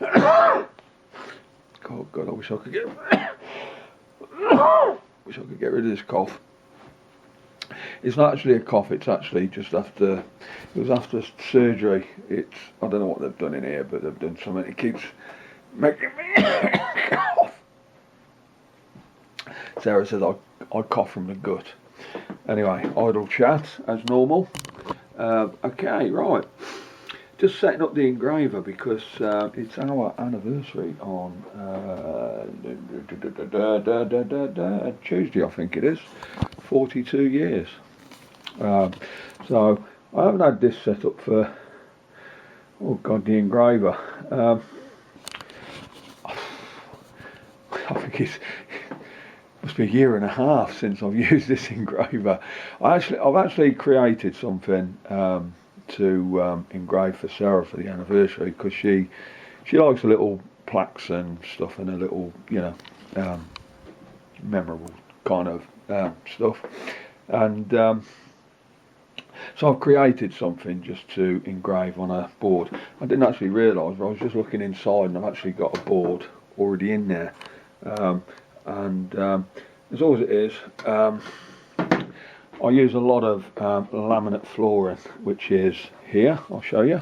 God, I wish I could get rid of this cough. It's not actually a cough, it's actually just after, it was after surgery. I don't know what they've done in here, but they've done something. It keeps making me cough. Sarah says I cough from the gut. Anyway, idle chat as normal. Okay, right. Just setting up the engraver because it's our anniversary on Tuesday, I think it is. 42 years. So I haven't had this set up for, oh God, the engraver. I think it must be a year and a half since I've used this engraver. I've actually created something to engrave for Sarah for the anniversary because she likes the little plaques and stuff and a little, you know, memorable kind of stuff. And so I've created something just to engrave on a board. I didn't actually realise, but I was just looking inside and I've actually got a board already in there. As always it is, I use a lot of laminate flooring, which is here. I'll show you.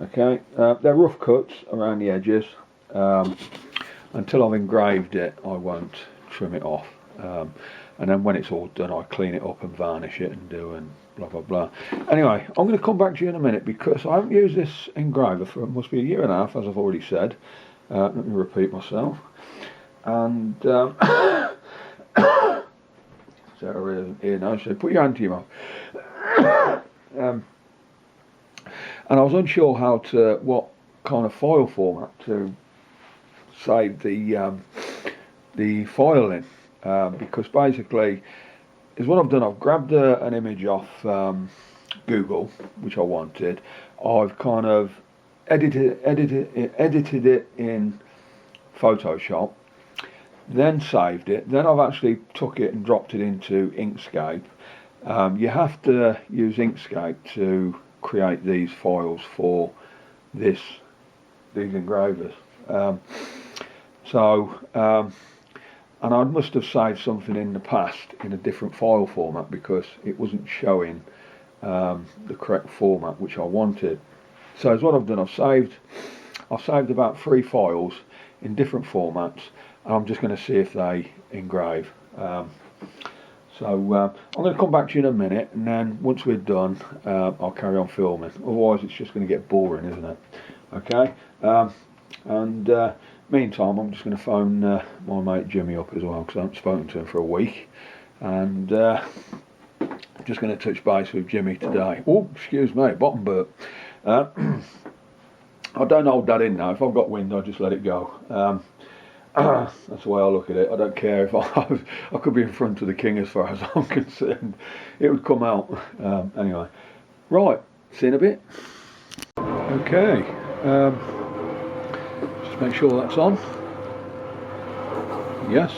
Okay, they're rough cuts around the edges. Until I've engraved it, I won't trim it off. And then when it's all done, I clean it up and varnish it and blah blah blah. Anyway, I'm going to come back to you in a minute because I haven't used this engraver for, it must be a year and a half, as I've already said. Let me repeat myself. And Sarah here now, so put your hand to your mouth. And I was unsure what kind of file format to save the file in, because basically is what I've done. I've grabbed an image off Google, which I wanted. I've kind of edited it in Photoshop, then saved it. Then I've actually took it and dropped it into Inkscape. You have to use Inkscape to create these files for these engravers. And I must have saved something in the past in a different file format because it wasn't showing the correct format which I wanted. So as what I've done, I've saved about 3 files in different formats, and I'm just going to see if they engrave. So I'm going to come back to you in a minute, and then once we're done, I'll carry on filming. Otherwise, it's just going to get boring, isn't it? Okay. Meantime, I'm just going to phone my mate Jimmy up as well because I haven't spoken to him for a week, and just going to touch base with Jimmy today. Oh, excuse me, bottom burp. I don't hold that in now. If I've got wind, I just let it go. That's the way I look at it. I don't care if I could be in front of the king as far as I'm concerned. It would come out. Anyway, right. See you in a bit. Okay. Just make sure that's on. Yes.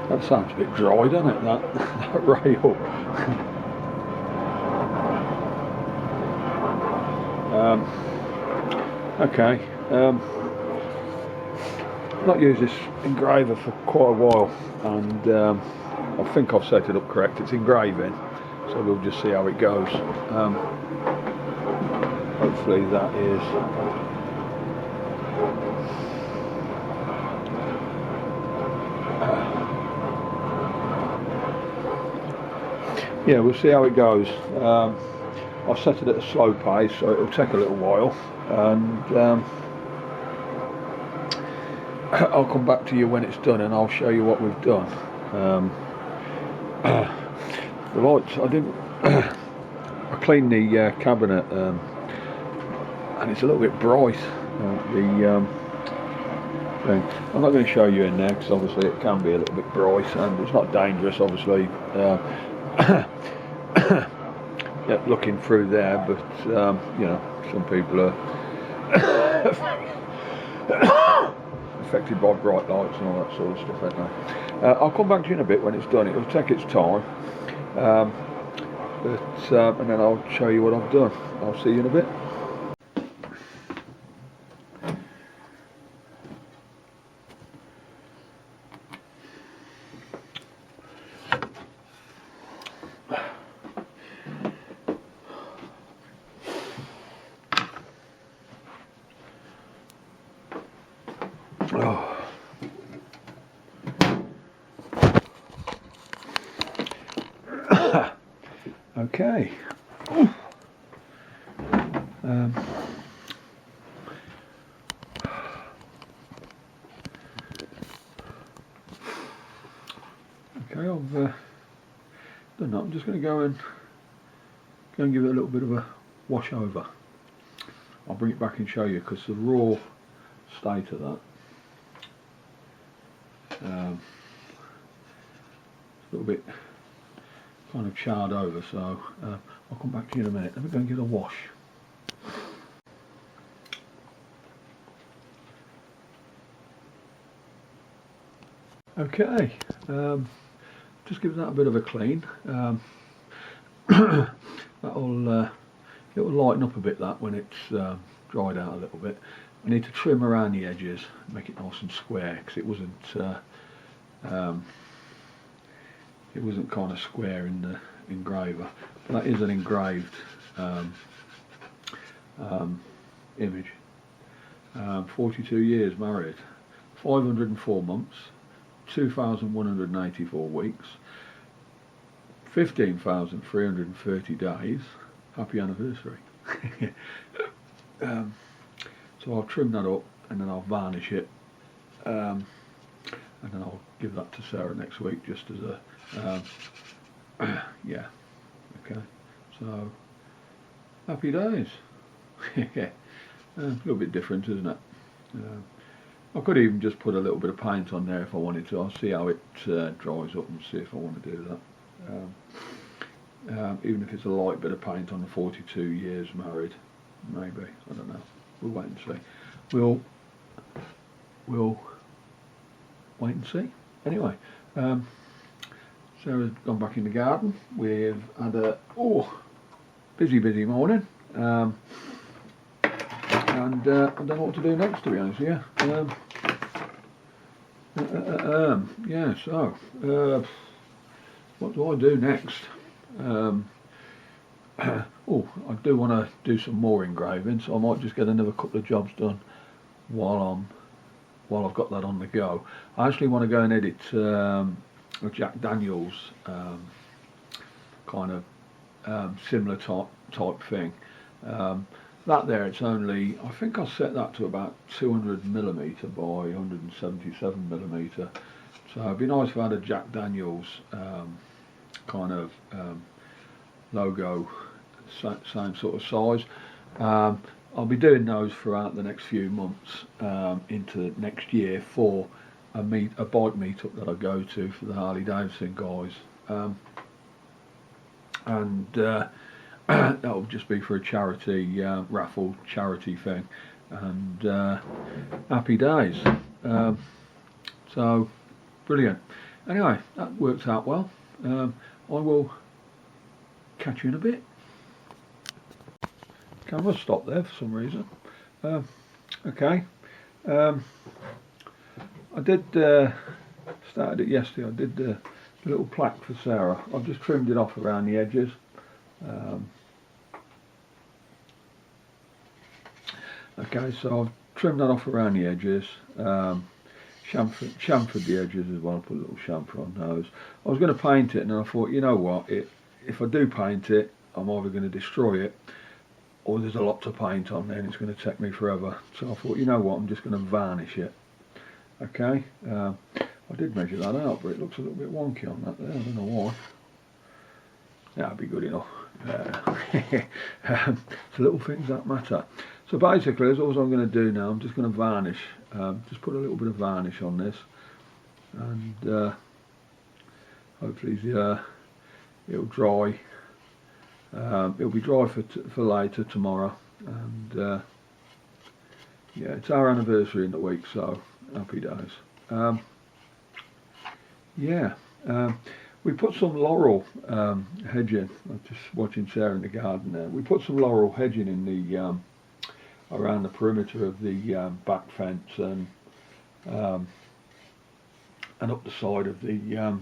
That sounds a bit dry, doesn't it? That rail. Okay. I've not used this engraver for quite a while, and I think I've set it up correct. It's engraving, so we'll just see how it goes. Hopefully that is. Yeah, we'll see how it goes. I've set it at a slow pace, so it'll take a little while, and I'll come back to you when it's done, and I'll show you what we've done. The lights, I cleaned the cabinet, and it's a little bit bright. The thing. I'm not going to show you in there because obviously it can be a little bit bright, and it's not dangerous, obviously. Yeah, looking through there, but you know, some people are affected by bright lights and all that sort of stuff, aren't they? I'll come back to you in a bit when it's done. It'll take its time, and then I'll show you what I've done. I'll see you in a bit. Oh. Okay. Okay, I've done that. I'm just going to go and give it a little bit of a wash over. I'll bring it back and show you, because the raw state of that, it's a little bit kind of charred over, so I'll come back to you in a minute. Let me go and give it a wash. Okay, just give that a bit of a clean. That'll it will lighten up a bit, that, when it's dried out a little bit. I need to trim around the edges, make it nice and square, because it wasn't kind of square in the engraver. But that is an engraved image. 42 years married, 504 months, 2,184 weeks, 15,330 days. Happy anniversary. So I'll trim that up, and then I'll varnish it, and then I'll give that to Sarah next week, just as a yeah. Okay, so happy days. A little bit different, isn't it? I could even just put a little bit of paint on there if I wanted to. I'll see how it dries up and see if I want to do that. Even if it's a light bit of paint on the 42 years married, maybe. I don't know. We'll wait and see. We'll wait and see. Anyway, Sarah's gone back in the garden. We've had a busy morning. And I don't know what to do next, to be honest with you. Yeah, so what do I do next? I do want to do some more engraving, so I might just get another couple of jobs done while I've got that on the go. I actually want to go and edit a Jack Daniels kind of similar type thing. That there, it's only, I think I'll set that to about 200mm by 177mm. So it'd be nice if I had a Jack Daniels kind of logo, same sort of size. I'll be doing those throughout the next few months into next year for a bike meetup that I go to for the Harley Davidson guys, and that'll just be for a charity raffle charity thing, and happy days. So brilliant. Anyway, that works out well. I will catch you in a bit. Camera stopped there for some reason. Okay. I did started it yesterday. I did the little plaque for Sarah. I've just trimmed it off around the edges. Okay, so I've trimmed that off around the edges. Chamfered the edges as well. Put a little chamfer on those. I was going to paint it, and then I thought, you know what? If I do paint it, I'm either going to destroy it, or there's a lot to paint on there and it's going to take me forever. So I thought, you know what, I'm just going to varnish it. Okay, I did measure that out, but it looks a little bit wonky on that there. I don't know why. That'd be good enough. It's little things that matter. So basically, that's all I'm going to do now. I'm just going to varnish. Just put a little bit of varnish on this, and hopefully it'll dry. It'll be dry for later tomorrow, and yeah, it's our anniversary in the week, so happy days. Yeah, we put some laurel hedging. I'm just watching Sarah in the garden there. We put some laurel hedging in the around the perimeter of the back fence and up the side of the.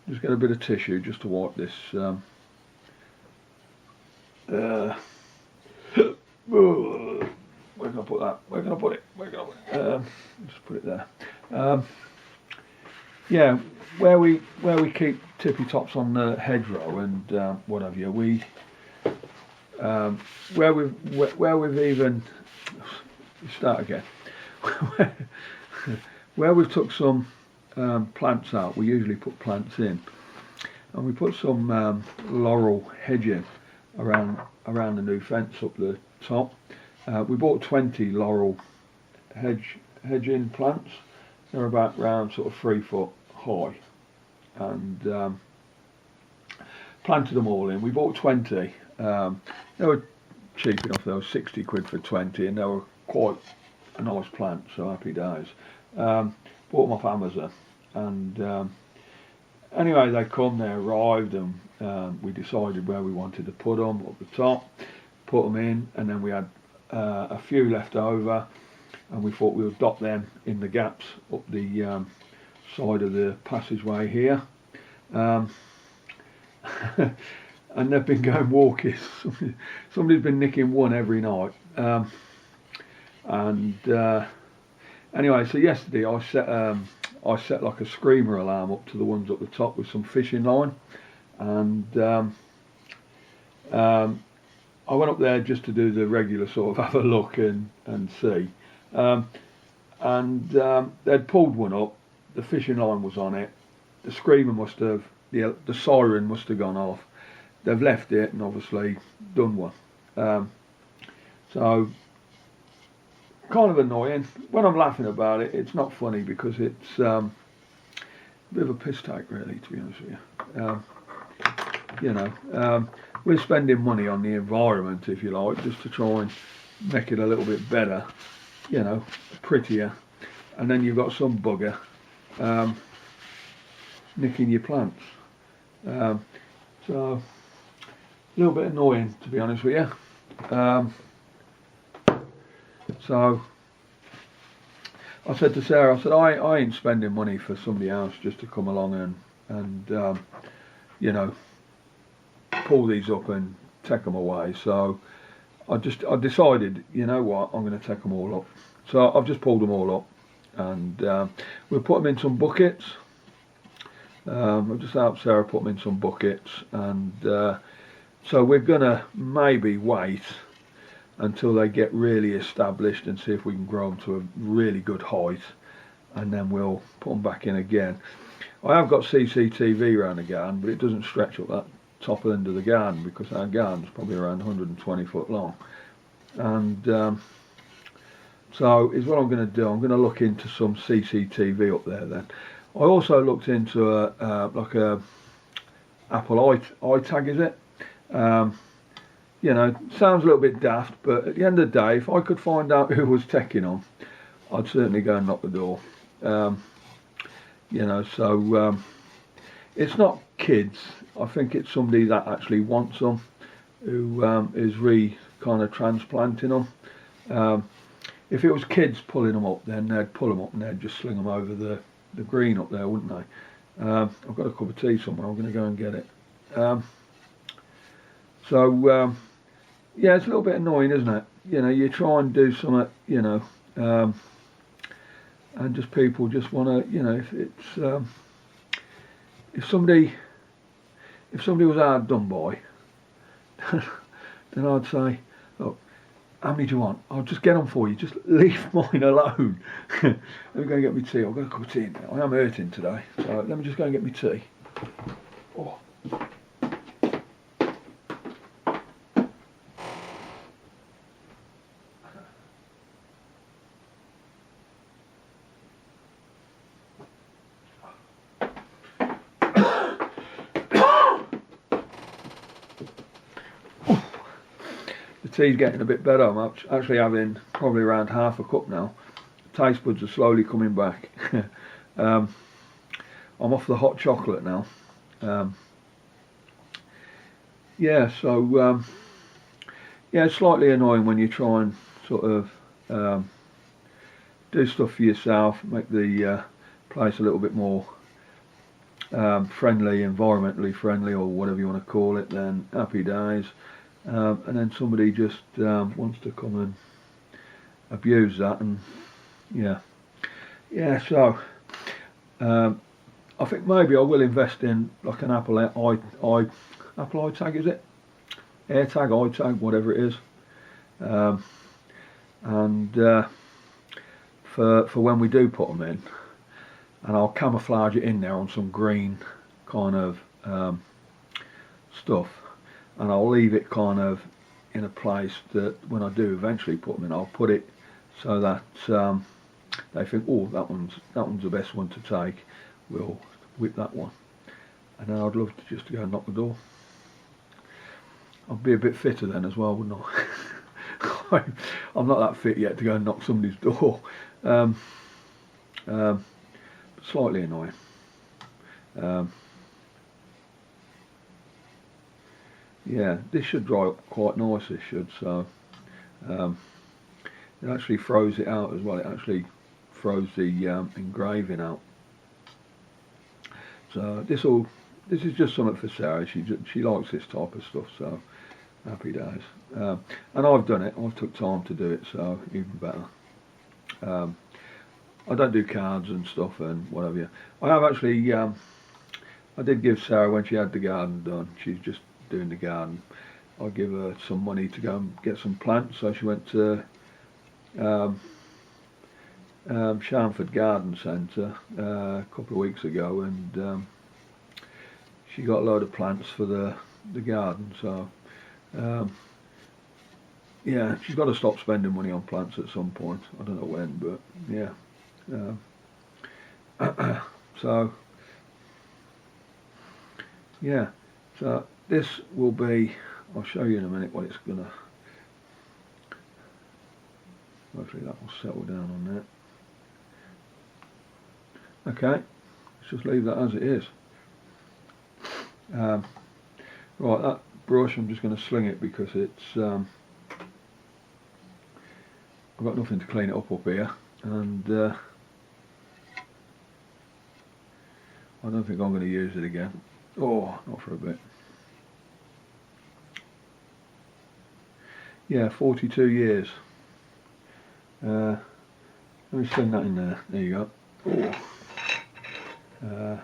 Just get a bit of tissue just to wipe this. Where got I put that? Where can I put it? Where can I put it? Just put it there. Yeah, where we keep tippy tops on the hedgerow and what have you. Where we've even start again. Where we've took some plants out, we usually put plants in, and we put some laurel hedging around the new fence up the top. We bought 20 laurel hedging plants. They're about round sort of 3 foot high, and planted them all in. We bought 20. They were cheap enough. They were 60 quid for 20, and they were quite a nice plant. So happy days. Bought them off Amazon, and anyway, they arrived, and we decided where we wanted to put them up the top. Put them in, and then we had a few left over, and we thought we would dot them in the gaps up the side of the passageway here. And they've been going walking. Somebody's been nicking one every night. Anyway, so yesterday I set like a screamer alarm up to the ones up the top with some fishing line, and I went up there just to do the regular sort of have a look and see. They'd pulled one up, the fishing line was on it, the screamer must have, the siren must have gone off. They've left it and obviously done one. So, kind of annoying. When I'm laughing about it, it's not funny because it's a bit of a piss take really, to be honest with you. We're spending money on the environment, if you like, just to try and make it a little bit better, prettier, and then you've got some bugger nicking your plants. So a little bit annoying, to be honest with you. So I said to Sarah, I ain't spending money for somebody else just to come along and pull these up and take them away. So I decided, you know what, I'm going to take them all up. So I've just pulled them all up, and we'll put them in some buckets. I've just helped Sarah put them in some buckets, and so we're going to maybe wait until they get really established and see if we can grow them to a really good height, and then we'll put them back in again. I have got CCTV around the garden, but it doesn't stretch up that top end of the garden because our garden's probably around 120 foot long, and so is what I'm going to do. I'm going to look into some CCTV up there then. I also looked into like a Apple iTag, is it? Sounds a little bit daft, but at the end of the day, if I could find out who was taking them, I'd certainly go and knock the door. It's not kids. I think it's somebody that actually wants them, who is kind of transplanting them. If it was kids pulling them up, then they'd pull them up and they'd just sling them over the green up there, wouldn't they? I've got a cup of tea somewhere. I'm going to go and get it. Yeah, it's a little bit annoying, isn't it? You try and do something, and just people just want to, if it's if somebody was hard done by, then I'd say, look, how many do you want? I'll just get them for you. Just leave mine alone. Let me go and get me tea. I've got a cup of tea in there. I am hurting today, so let me just go and get me tea. Oh. Tea's getting a bit better. I'm actually having probably around half a cup now. Taste buds are slowly coming back. I'm off the hot chocolate now. It's slightly annoying when you try and sort of do stuff for yourself, make the place a little bit more friendly, environmentally friendly, or whatever you want to call it. Then happy days. And then somebody just wants to come abuse that, and yeah, so I think maybe I will invest in like an Apple iTag, is it? AirTag, iTag, whatever it is, and for when we do put them in, and I'll camouflage it in there on some green kind of stuff, and I'll leave it kind of in a place that when I do eventually put them in, I'll put it so that they think, oh, that one's the best one to take. We'll whip that one, and then I'd love to just go and knock the door. I'd be a bit fitter then as well, wouldn't I? I'm not that fit yet to go and knock somebody's door. Slightly annoying. Yeah, this should dry up quite nice, this should, so it actually froze it out as well. It actually froze the engraving out. So this is just something for Sarah. She likes this type of stuff, so happy days. And I've done it. I've took time to do it, so even better. I don't do cards and stuff and whatever. I have actually. I did give Sarah, when she had the garden done, she's just doing the garden, I give her some money to go and get some plants. So she went to Shamford Garden Centre a couple of weeks ago, and she got a load of plants for the garden. So yeah, she's got to stop spending money on plants at some point. I don't know when, but yeah. So yeah, so this will be, I'll show you in a minute what it's gonna, hopefully that will settle down on that. Okay, let's just leave that as it is. Right, that brush, I'm just going to sling it because it's I've got nothing to clean it up here, and I don't think I'm going to use it again. Oh, not for a bit. Yeah, 42 years. Let me sling that in there. There you go. Oh.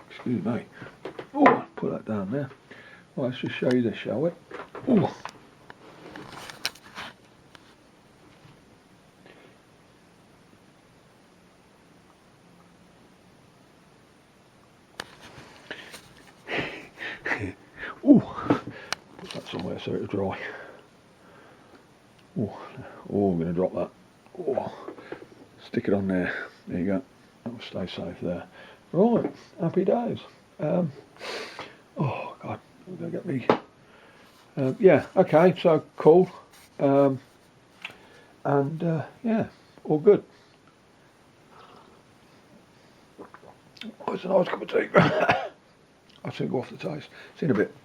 Excuse me. Oh, put that down there. Right, let's just show you this, shall we? Oh. Ooh, put that somewhere so it'll dry. Oh, I'm going to drop that. Oh, stick it on there. There you go. That'll stay safe there. Right, happy days. Oh God, I'm going to get me. Yeah, okay, so cool. And yeah, all good. Oh, it's a nice cup of tea. I think go off the taste. See you in a bit.